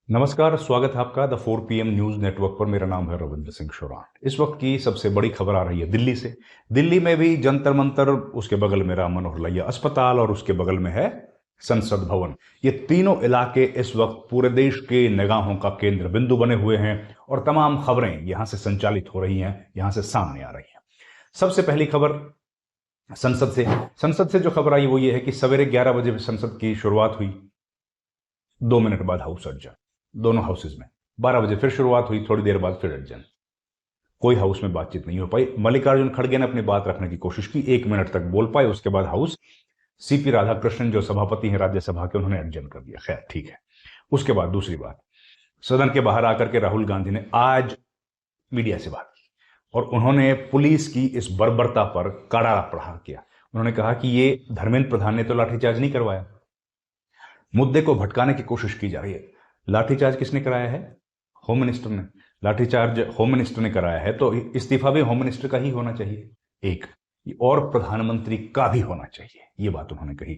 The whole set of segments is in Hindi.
नमस्कार, स्वागत है आपका द 4 PM न्यूज नेटवर्क पर। मेरा नाम है रविंद्र सिंह शोरान। इस वक्त की सबसे बड़ी खबर आ रही है दिल्ली से। दिल्ली में भी जंतर मंतर, उसके बगल में राम मनोहर लोहिया अस्पताल और उसके बगल में है संसद भवन। ये तीनों इलाके इस वक्त पूरे देश के निगाहों का केंद्र बिंदु बने हुए हैं और तमाम खबरें यहां से संचालित हो रही हैं, यहां से सामने आ रही हैं। सबसे पहली खबर संसद से जो खबर आई वो ये है कि सवेरे 11 बजे संसद की शुरुआत हुई। 2 मिनट बाद हाउस एडजर्न, दोनों हाउसेज में। 12 बजे फिर शुरुआत हुई, थोड़ी देर बाद फिर एडजर्न। कोई हाउस में बातचीत नहीं हो पाई। मल्लिकार्जुन खड़गे ने अपनी बात रखने की कोशिश की, 1 मिनट तक बोल पाए। उसके बाद हाउस सीपी राधाकृष्णन जो सभापति हैं राज्यसभा के, उन्होंने एडजर्न कर दिया। खैर, ठीक है। उसके बाद दूसरी बात, सदन के बाहर आकर के राहुल गांधी ने आज मीडिया से बात की और उन्होंने पुलिस की इस बर्बरता पर कड़ा प्रहार किया। उन्होंने कहा कि ये धर्मेंद्र प्रधान ने तो लाठीचार्ज नहीं करवाया, मुद्दे को भटकाने की कोशिश की जा रही है। लाठीचार्ज किसने कराया है? होम मिनिस्टर ने। लाठीचार्ज होम मिनिस्टर ने कराया है तो इस्तीफा भी होम मिनिस्टर का ही होना चाहिए, एक, और प्रधानमंत्री का भी होना चाहिए। ये बात उन्होंने कही।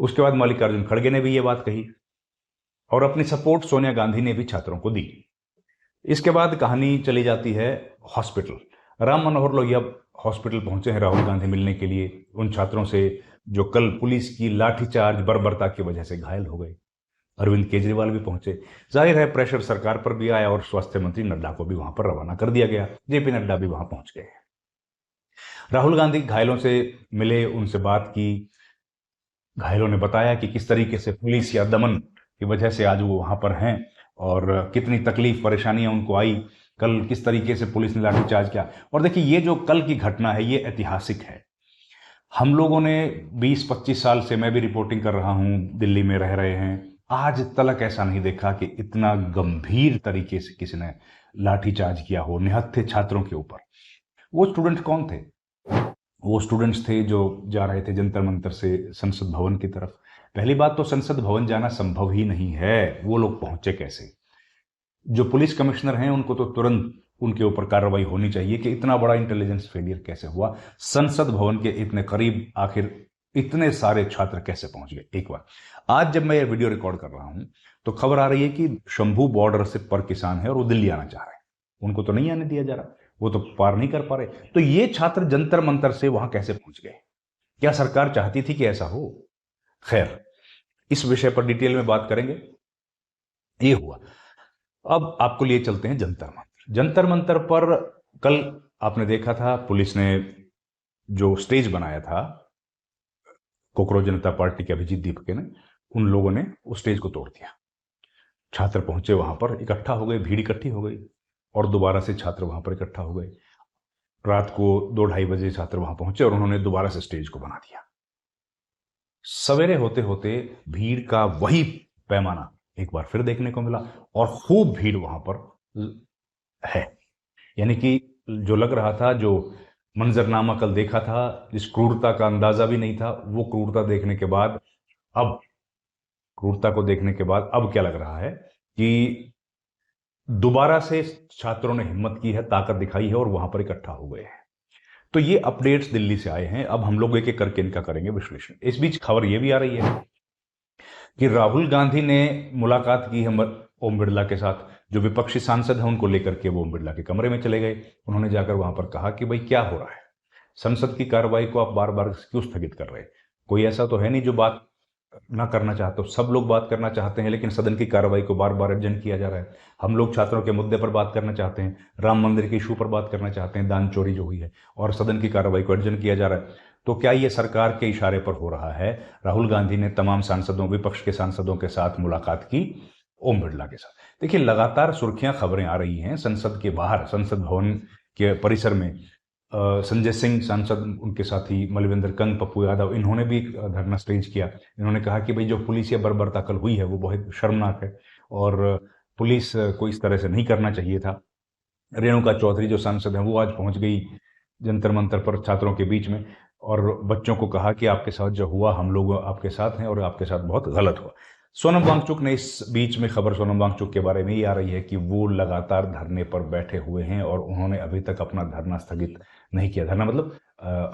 उसके बाद मल्लिकार्जुन खड़गे ने भी ये बात कही और अपनी सपोर्ट सोनिया गांधी ने भी छात्रों को दी। इसके बाद कहानी चली जाती है हॉस्पिटल। राम मनोहर लोहिया हॉस्पिटल पहुंचे हैं राहुल गांधी मिलने के लिए उन छात्रों से जो कल पुलिस की लाठीचार्ज बर्बरता की वजह से घायल हो गए। अरविंद केजरीवाल भी पहुंचे। जाहिर है प्रेशर सरकार पर भी आया और स्वास्थ्य मंत्री नड्डा को भी वहां पर रवाना कर दिया गया। जेपी नड्डा भी वहां पहुंच गए। राहुल गांधी घायलों से मिले, उनसे बात की। घायलों ने बताया कि किस तरीके से पुलिस या दमन की वजह से आज वो वहां पर हैं और कितनी तकलीफ परेशानियां उनको आई। कल किस तरीके से पुलिस ने लाठीचार्ज किया। और देखिए, ये जो कल की घटना है ये ऐतिहासिक है। हम लोगों ने 20-25 साल से, मैं भी रिपोर्टिंग कर रहा हूं, दिल्ली में रह रहे हैं, आज तक ऐसा नहीं देखा कि इतना गंभीर तरीके से किसी ने लाठीचार्ज किया हो निहत्थे छात्रों के ऊपर। वो स्टूडेंट कौन थे? वो स्टूडेंट्स थे जो जा रहे थे जंतर मंतर से संसद भवन की तरफ। पहली बात तो संसद भवन जाना संभव ही नहीं है, वो लोग पहुंचे कैसे? जो पुलिस कमिश्नर हैं उनको तो तुरंत उनके ऊपर कार्रवाई होनी चाहिए कि इतना बड़ा इंटेलिजेंस फेलियर कैसे हुआ। संसद भवन के इतने करीब आखिर इतने सारे छात्र कैसे पहुंच गए? एक बार, आज जब मैं ये वीडियो रिकॉर्ड कर रहा हूं तो खबर आ रही है कि शंभू बॉर्डर से पर किसान है और वो दिल्ली आना चाह रहे हैं। उनको तो नहीं आने दिया जा रहा, वो तो पार नहीं कर पा रहे। तो ये छात्र जंतर मंतर से वहां कैसे पहुंच गए? क्या सरकार चाहती थी कि ऐसा हो? खैर, इस विषय पर डिटेल में बात करेंगे। ये हुआ। अब आपको लिए चलते हैं जंतर मंतर। जंतर मंतर पर कल आपने देखा था पुलिस ने जो स्टेज बनाया था, कोकरोच जनता पार्टी के अभिजीत दीपके ने, उन लोगों ने उस स्टेज को तोड़ दिया। छात्र पहुंचे वहां पर, इकट्ठा हो गए, भीड़ इकट्ठी हो गई और दोबारा से छात्र वहां पर इकट्ठा हो गए। रात को 2-2:30 बजे छात्र वहां पहुंचे और उन्होंने दोबारा से स्टेज को बना दिया। सवेरे होते होते भीड़ का वही पैमाना एक बार फिर देखने को मिला और खूब भीड़ वहां पर है। यानी कि जो लग रहा था, जो मंजरनामा कल देखा था, जिस क्रूरता का अंदाजा भी नहीं था, वो क्रूरता देखने के बाद अब क्रूरता को देखने के बाद अब क्या लग रहा है कि दोबारा से छात्रों ने हिम्मत की है, ताकत दिखाई है और वहां पर इकट्ठा हो गए हैं। तो ये अपडेट्स दिल्ली से आए हैं। अब हम लोग एक एक करके इनका करेंगे विश्लेषण। इस बीच खबर यह भी आ रही है कि राहुल गांधी ने मुलाकात की है ओम बिरला के साथ। जो विपक्षी सांसद हैं उनको लेकर के वो ओम बिरला के कमरे में चले गए। उन्होंने जाकर वहां पर कहा कि भाई क्या हो रहा है, संसद की कार्रवाई को आप बार बार क्यों स्थगित कर रहे हैं? कोई ऐसा तो है नहीं जो बात ना करना चाहते हो, सब लोग बात करना चाहते हैं, लेकिन सदन की कार्रवाई को बार बार एडजर्न किया जा रहा है। हम लोग छात्रों के मुद्दे पर बात करना चाहते हैं, राम मंदिर के इशू पर बात करना चाहते हैं, दान चोरी जो हुई है, और सदन की कार्रवाई को एडजर्न किया जा रहा है। तो क्या ये सरकार के इशारे पर हो रहा है? राहुल गांधी ने तमाम सांसदों, विपक्ष के सांसदों के साथ मुलाकात की, ओम बिरला के साथ। देखिए, लगातार सुर्खियां, खबरें आ रही हैं संसद के बाहर, संसद भवन के परिसर में संजय सिंह सांसद, उनके साथी मलविंदर कंग, पप्पू यादव, इन्होंने भी धरना स्टेज किया। इन्होंने कहा कि भाई जो पुलिस या बर्बरता कल हुई है वो बहुत शर्मनाक है और पुलिस को इस तरह से नहीं करना चाहिए था। रेणुका चौधरी जो सांसद हैं वो आज पहुंच गई जंतर मंतर पर छात्रों के बीच में और बच्चों को कहा कि आपके साथ जो हुआ, हम लोग आपके साथ हैं और आपके साथ बहुत गलत हुआ। सोनम वांगचुक ने, इस बीच में खबर सोनम वांगचुक के बारे में ये आ रही है कि वो लगातार धरने पर बैठे हुए हैं और उन्होंने अभी तक अपना धरना स्थगित नहीं किया। धरना मतलब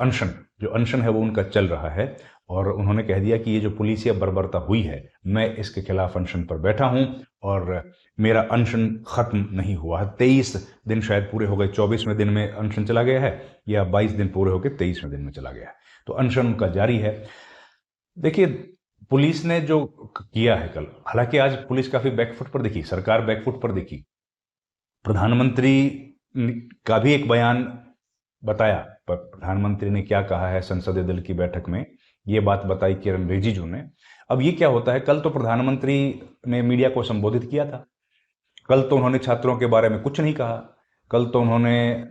अनशन, जो अनशन है वो उनका चल रहा है और उन्होंने कह दिया कि ये जो पुलिसिया बर्बरता हुई है, मैं इसके खिलाफ अनशन पर बैठा हूं और मेरा अनशन खत्म नहीं हुआ है। 23 दिन शायद पूरे हो गए, 24वें दिन में अनशन चला गया है या 22 दिन पूरे होकर 23वें दिन में चला गया है, तो अनशन उनका जारी है। देखिए, पुलिस ने जो किया है कल, हालांकि आज पुलिस काफी बैकफुट पर दिखी, सरकार बैकफुट पर दिखी। प्रधानमंत्री का भी एक बयान बताया, पर प्रधानमंत्री ने क्या कहा है संसदीय दल की बैठक में, ये बात बताई किरण रिजिजू ने। अब ये क्या होता है, कल तो प्रधानमंत्री ने मीडिया को संबोधित किया था, कल तो उन्होंने छात्रों के बारे में कुछ नहीं कहा, कल तो उन्होंने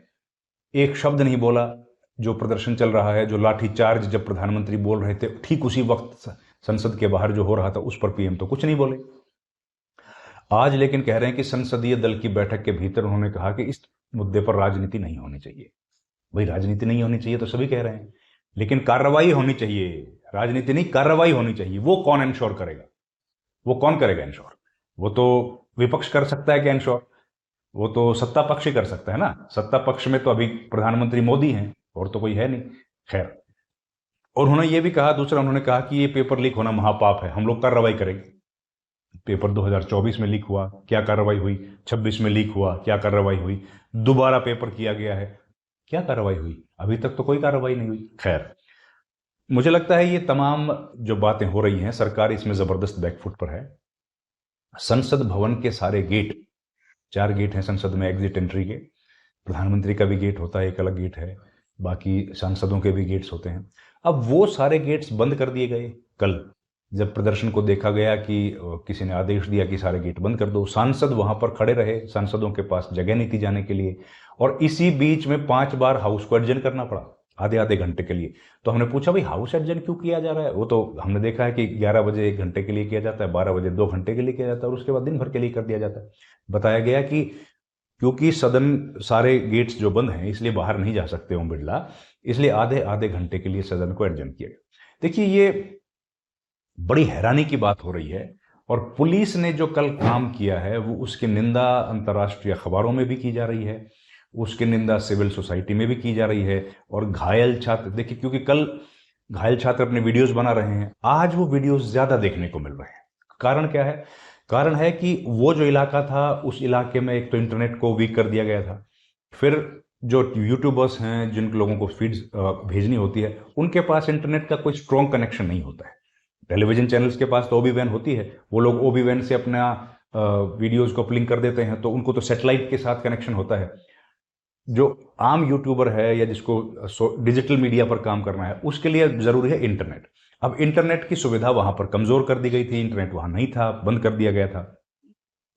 एक शब्द नहीं बोला। जो प्रदर्शन चल रहा है, जो लाठीचार्ज जब प्रधानमंत्री बोल रहे थे, ठीक उसी वक्त संसद के बाहर जो हो रहा था, उस पर पीएम तो कुछ नहीं बोले। आज लेकिन कह रहे हैं कि संसदीय दल की बैठक के भीतर उन्होंने कहा कि इस मुद्दे पर राजनीति नहीं होनी चाहिए। भाई, राजनीति नहीं होनी चाहिए तो सभी कह रहे हैं, लेकिन कार्रवाई होनी चाहिए, राजनीति नहीं, कार्रवाई होनी चाहिए। वो कौन इंश्योर करेगा? वो कौन करेगा इंश्योर? वो तो विपक्ष कर सकता है क्या इंश्योर? वो तो सत्ता पक्ष ही कर सकता है ना। सत्ता पक्ष में तो अभी प्रधानमंत्री मोदी हैं और तो कोई है नहीं। खैर, और उन्होंने ये भी कहा, दूसरा उन्होंने कहा कि ये पेपर लीक होना महापाप है, हम लोग कार्रवाई करेंगे। पेपर 2024 में लीक हुआ, क्या कार्रवाई हुई? 26 में लीक हुआ, क्या कार्रवाई हुई? दोबारा पेपर किया गया है, क्या कार्रवाई हुई? अभी तक तो कोई कार्रवाई नहीं हुई। खैर, मुझे लगता है ये तमाम जो बातें हो रही हैं, सरकार इसमें जबरदस्त बैकफुट पर है। संसद भवन के सारे गेट, 4 गेट हैं संसद में एग्जिट एंट्री के, प्रधानमंत्री का भी गेट होता है, एक अलग गेट है, बाकी सांसदों के भी गेट्स होते हैं। अब वो सारे गेट्स बंद कर दिए गए कल, जब प्रदर्शन को देखा गया कि किसी ने आदेश दिया कि सारे गेट बंद कर दो। सांसद वहां पर खड़े रहे, सांसदों के पास जगह नहीं थी जाने के लिए, और इसी बीच में 5 बार हाउस को एडजर्न करना पड़ा, आधे आधे घंटे के लिए। तो हमने पूछा, भाई हाउस एडजर्न क्यों किया जा रहा है? वो तो हमने देखा है कि 11 बजे 1 घंटे के लिए किया जाता है, 12 बजे 2 घंटे के लिए किया जाता है, और उसके बाद दिन भर के लिए कर दिया जाता है। बताया गया कि क्योंकि सदन सारे गेट्स जो बंद हैं, इसलिए बाहर नहीं जा सकते ओम बिरला, इसलिए आधे आधे घंटे के लिए सदन को एडजर्न किया गया। देखिए, ये बड़ी हैरानी की बात हो रही है, और पुलिस ने जो कल काम किया है वो उसकी निंदा अंतर्राष्ट्रीय अखबारों में भी की जा रही है, उसकी निंदा सिविल सोसाइटी में भी की जा रही है। और घायल छात्र, देखिए, क्योंकि कल घायल छात्र अपने वीडियोस बना रहे हैं, आज वो वीडियोस ज्यादा देखने को मिल रहे हैं। कारण क्या है? कारण है कि वो जो इलाका था, उस इलाके में एक तो इंटरनेट को वीक कर दिया गया था, फिर जो यूट्यूबर्स हैं, जिन लोगों को फीड्स भेजनी होती है, उनके पास इंटरनेट का कोई स्ट्रॉन्ग कनेक्शन नहीं होता है। टेलीविजन चैनल्स के पास तो ओबी वैन होती है, वो लोग ओबी वैन से अपना वीडियोस को अपलिंक कर देते हैं, तो उनको तो सैटेलाइट के साथ कनेक्शन होता है। जो आम यूट्यूबर है या जिसको डिजिटल मीडिया पर काम करना है, उसके लिए जरूरी है इंटरनेट। अब इंटरनेट की सुविधा वहां पर कमजोर कर दी गई थी, इंटरनेट वहां नहीं था, बंद कर दिया गया था,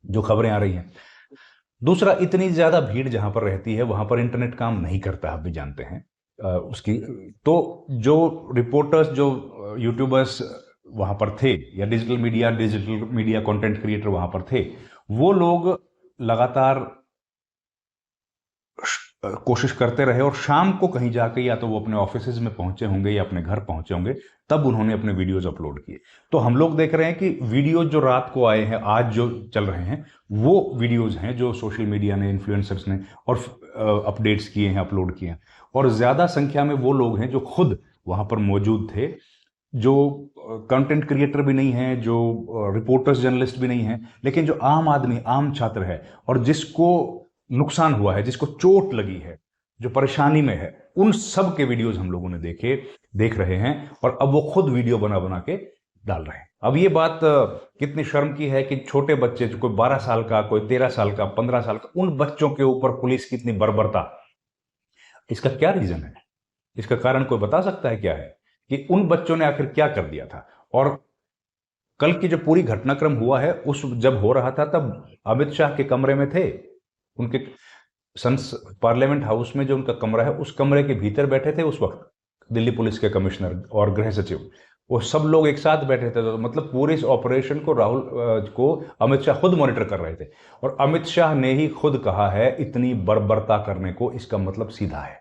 जो खबरें आ रही हैं। दूसरा, इतनी ज्यादा भीड़ जहां पर रहती है वहां पर इंटरनेट काम नहीं करता, आप भी जानते हैं उसकी। तो जो रिपोर्टर्स, जो यूट्यूबर्स वहां पर थे, या डिजिटल मीडिया कंटेंट क्रिएटर वहां पर थे, वो लोग लगातार कोशिश करते रहे, और शाम को कहीं जाके या तो वो अपने ऑफिसेज में पहुंचे होंगे या अपने घर पहुंचे होंगे, तब उन्होंने अपने वीडियोज अपलोड किए। तो हम लोग देख रहे हैं कि वीडियोज जो रात को आए हैं, आज जो चल रहे हैं, वो वीडियोज हैं जो सोशल मीडिया ने, इन्फ्लुएंसर्स ने और अपडेट्स किए हैं, अपलोड किए हैं। और ज्यादा संख्या में वो लोग हैं जो खुद वहां पर मौजूद थे, जो कंटेंट क्रिएटर भी नहीं है, जो रिपोर्टर्स जर्नलिस्ट भी नहीं है, लेकिन जो आम आदमी, आम छात्र है, और जिसको नुकसान हुआ है, जिसको चोट लगी है, जो परेशानी में है, उन सब के वीडियोस हम लोगों ने देख रहे हैं, और अब वो खुद वीडियो बना बना के डाल रहे हैं। अब ये बात कितनी शर्म की है कि छोटे बच्चे, जो कोई 12 साल का, कोई 13 साल का, 15 साल का, उन बच्चों के ऊपर पुलिस की इतनी बर्बरता। इसका क्या रीजन है? इसका कारण कोई बता सकता है क्या है कि उन बच्चों ने आखिर क्या कर दिया था? और कल की जो पूरी घटनाक्रम हुआ है, उस जब हो रहा था तब अमित शाह के कमरे में थे, उनके पार्लियामेंट हाउस में जो उनका कमरा है, उस कमरे के भीतर बैठे थे उस वक्त दिल्ली पुलिस के कमिश्नर और गृह सचिव, वो सब लोग एक साथ बैठे थे। तो मतलब पूरे इस ऑपरेशन को राहुल को अमित शाह खुद मॉनिटर कर रहे थे, और अमित शाह ने ही खुद कहा है इतनी बर्बरता करने को, इसका मतलब सीधा है,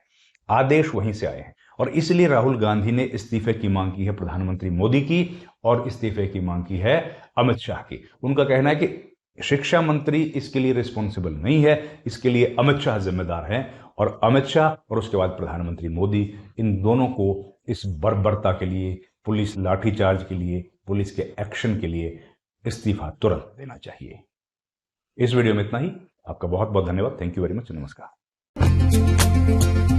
आदेश वहीं से आए हैं। और इसलिए राहुल गांधी ने इस्तीफे की मांग की है प्रधानमंत्री मोदी की, और इस्तीफे की मांग की है अमित शाह की। उनका कहना है कि शिक्षा मंत्री इसके लिए रिस्पॉन्सिबल नहीं है, इसके लिए अमित शाह जिम्मेदार हैं, और अमित शाह और उसके बाद प्रधानमंत्री मोदी, इन दोनों को इस बर्बरता के लिए पुलिस लाठीचार्ज के लिए, पुलिस के एक्शन के लिए इस्तीफा तुरंत देना चाहिए। इस वीडियो में इतना ही। आपका बहुत बहुत धन्यवाद। Thank you very much. नमस्कार।